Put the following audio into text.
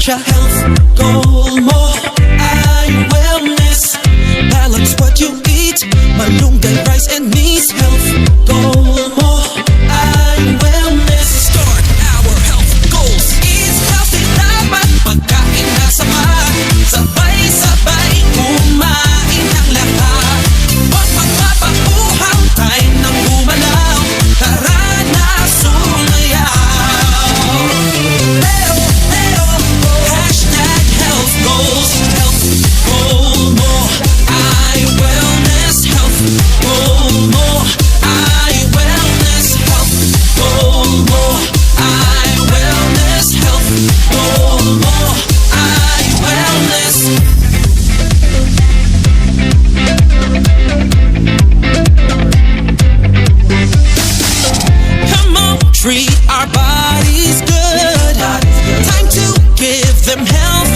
Essentia Health Goal mo ay wellness. Balance what you eat, malunggay, rice and meat. Health Goal mo ay wellness. Start our health goals. Eat healthy, dapat pagkain na sapat. Sabay-sabay kumain ang lahat. Huwag magpapapuhaw, time nang gumalaw. Tara na sumayaw. Leo, Leo, hashtag health goals. Health goal mo ay wellness. Health goal mo ay wellness. Health goal mo ay wellness. Health goal mo ay wellness. Come on, treat our bodies good. Time to give them health